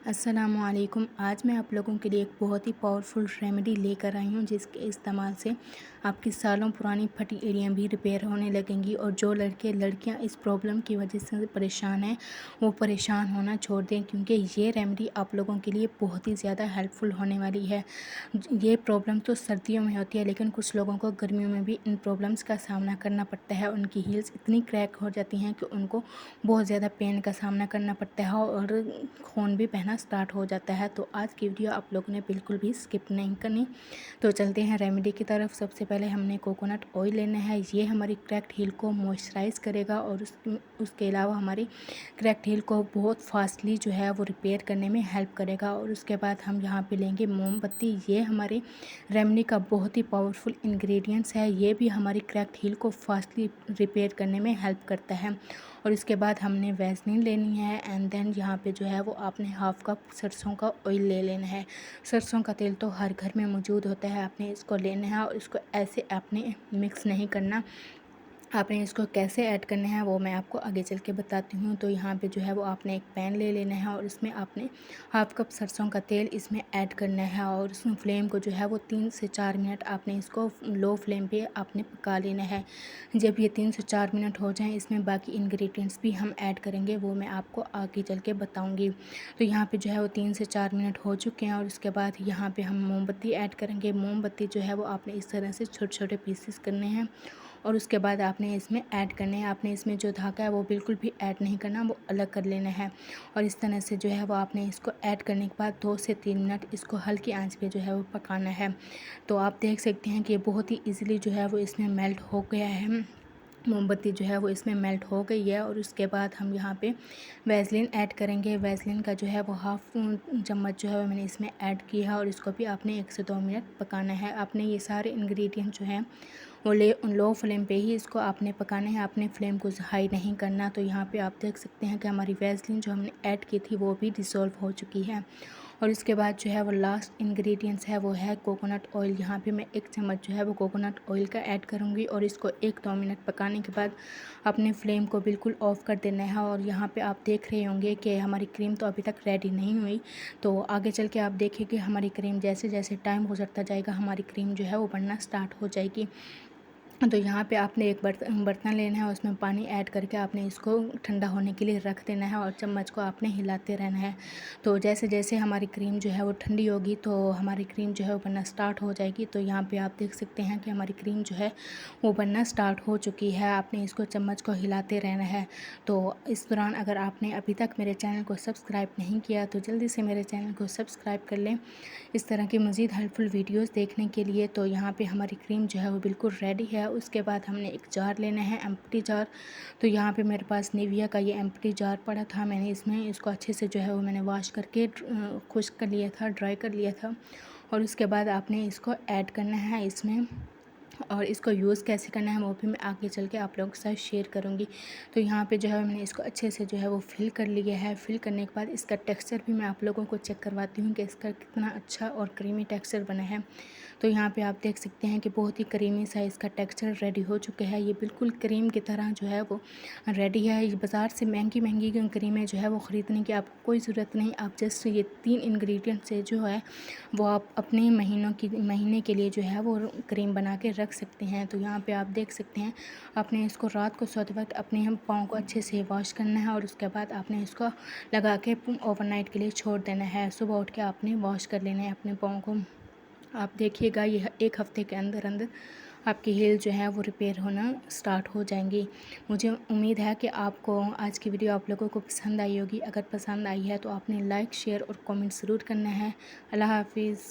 अस्सलामुअलैकुम। आज मैं आप लोगों के लिए एक बहुत ही पावरफुल रेमेडी लेकर आई हूँ, जिसके इस्तेमाल से आपकी सालों पुरानी फटी एड़ियाँ भी रिपेयर होने लगेंगी। और जो लड़कियाँ इस प्रॉब्लम की वजह से परेशान हैं, वो परेशान होना छोड़ दें, क्योंकि ये रेमेडी आप लोगों के लिए बहुत ही ज़्यादा हेल्पफुल होने वाली है। ये प्रॉब्लम तो सर्दियों में होती है, लेकिन कुछ लोगों को गर्मियों में भी इन प्रॉब्लम्स का सामना करना पड़ता है। उनकी हील्स इतनी क्रैक हो जाती हैं कि उनको बहुत ज़्यादा पेन का सामना करना पड़ता है और खून भी बहना स्टार्ट हो जाता है। तो आज की वीडियो आप लोगों ने बिल्कुल भी स्किप नहीं करनी। तो चलते हैं रेमेडी की तरफ। सबसे पहले हमने कोकोनट ऑयल लेना है। ये हमारी क्रैक्ड हील को मॉइस्चराइज़ करेगा और उसके अलावा हमारी क्रैक्ड हील को बहुत फास्टली जो है वो रिपेयर करने में हेल्प करेगा। और उसके बाद हम यहाँ पे लेंगे मोमबत्ती। ये हमारे रेमेडी का बहुत ही पावरफुल इंग्रेडिएंट्स है। ये भी हमारी क्रैक्ड हील को फास्टली रिपेयर करने में हेल्प करता है। और इसके बाद हमने वैसलीन लेनी है एंड देन यहाँ पे जो है वो आपने हाफ़ कप सरसों का ऑयल ले लेना है। सरसों का तेल तो हर घर में मौजूद होता है, आपने इसको लेना है और इसको ऐसे आपने मिक्स नहीं करना। आपने इसको कैसे ऐड करना है वो मैं आपको आगे चल के बताती हूँ। तो यहाँ पे जो है वो आपने एक पैन ले लेना है और इसमें आपने हाफ़ कप सरसों का तेल इसमें ऐड करना है। और इसमें फ्लेम को जो है वो 3 से 4 मिनट आपने इसको लो फ्लेम पे आपने पका लेना है। जब ये 3 से 4 मिनट हो जाएं, इसमें बाकी इंग्रेडिएंट्स भी हम ऐड करेंगे, वो मैं आपको आगे चल के बताऊँगी। तो यहाँ पर जो है वो 3 से 4 मिनट हो चुके हैं और उसके बाद यहाँ पर हम मोमबत्ती ऐड करेंगे। मोमबत्ती जो है वो आपने इस तरह से छोटे छोटे पीसेस करने हैं और उसके बाद आपने इसमें ऐड करने हैं। आपने इसमें जो धागा है वो बिल्कुल भी ऐड नहीं करना, वो अलग कर लेना है। और इस तरह से जो है वो आपने इसको ऐड करने के बाद 2 से 3 मिनट इसको हल्की आंच पे जो है वो पकाना है। तो आप देख सकते हैं कि ये बहुत ही ईज़िली जो है वो इसमें मेल्ट हो गया है। मोमबत्ती जो है वो इसमें मेल्ट हो गई है। और उसके बाद हम यहाँ पे वैसलीन ऐड करेंगे। वैसलीन का जो है वो हाफ़ चम्मच जो है वो मैंने इसमें ऐड किया है और इसको भी आपने 1 से 2 मिनट पकाना है। आपने ये सारे इंग्रेडिएंट जो हैं वो लो फ्लेम पे ही इसको आपने पकाना है, आपने फ्लेम को हाई नहीं करना। तो यहाँ पे आप देख सकते हैं कि हमारी वैसलीन जो हमने ऐड की थी वो भी डिसॉल्व हो चुकी है। और इसके बाद जो है वो लास्ट इंग्रेडिएंट्स है वो है कोकोनट ऑयल। यहाँ पे मैं 1 चम्मच जो है वो कोकोनट ऑयल का ऐड करूँगी और इसको 1-2 मिनट पकाने के बाद अपने फ्लेम को बिल्कुल ऑफ़ कर देना है। और यहाँ पे आप देख रहे होंगे कि हमारी क्रीम तो अभी तक रेडी नहीं हुई। तो आगे चल के आप देखेंगे हमारी क्रीम जैसे जैसे टाइम गुजरता जाएगा हमारी क्रीम जो है वो बनना स्टार्ट हो जाएगी। तो यहाँ पे आपने एक बर्तन लेना है, उसमें पानी ऐड करके आपने इसको ठंडा होने के लिए रख देना है और चम्मच को आपने हिलाते रहना है। तो जैसे जैसे हमारी क्रीम जो है वो ठंडी होगी तो हमारी क्रीम जो है वो बनना स्टार्ट हो जाएगी। तो यहाँ पे आप देख सकते हैं कि हमारी क्रीम जो है वो बनना स्टार्ट हो चुकी है। आपने इसको चम्मच को हिलाते रहना है। तो इस दौरान अगर आपने अभी तक मेरे चैनल को सब्सक्राइब नहीं किया तो जल्दी से मेरे चैनल को सब्सक्राइब कर लें इस तरह की मज़ीद हेल्पफुल वीडियोस देखने के लिए। तो यहाँ पे हमारी क्रीम जो है वो बिल्कुल रेडी है। उसके बाद हमने एक जार लेना है, एम्प्टी जार। तो यहाँ पे मेरे पास निविया का ये एम्प्टी जार पड़ा था, मैंने इसमें इसको अच्छे से जो है वो मैंने वॉश करके खुश्क कर लिया था, ड्राई कर लिया था। और उसके बाद आपने इसको ऐड करना है इसमें और इसको यूज़ कैसे करना है वो भी मैं आगे चल के आप लोगों के साथ शेयर करूँगी। तो यहाँ पे जो है मैंने इसको अच्छे से जो है वो फिल कर लिया है। फिल करने के बाद इसका टेक्सचर भी मैं आप लोगों को चेक करवाती हूँ कि इसका कितना अच्छा और क्रीमी टेक्सचर बना है। तो यहाँ पे आप देख सकते हैं कि बहुत ही क्रीमी सा इसका टेक्सचर रेडी हो चुका है। ये बिल्कुल क्रीम की तरह जो है वो रेडी है। ये बाज़ार से महंगी क्रीमें जो है वो ख़रीदने की आपको कोई ज़रूरत नहीं। आप जस्ट ये 3 इंग्रेडिएंट से जो है वो आप अपने महीने के लिए जो है वो क्रीम बना के रख सकते हैं। तो यहाँ पे आप देख सकते हैं आपने इसको रात को सोते वक्त अपने हम पाँव को अच्छे से वॉश करना है और उसके बाद आपने इसको लगा के ओवरनाइट के लिए छोड़ देना है। सुबह उठ के आपने वॉश कर लेना है अपने पाँव को। आप देखिएगा ये 1 हफ़्ते के अंदर अंदर आपकी हील जो है वो रिपेयर होना स्टार्ट हो जाएंगी। मुझे उम्मीद है कि आपको आज की वीडियो आप लोगों को पसंद आई होगी। अगर पसंद आई है तो आपने लाइक शेयर और कमेंट ज़रूर करना है। अल्लाह हाफिज़।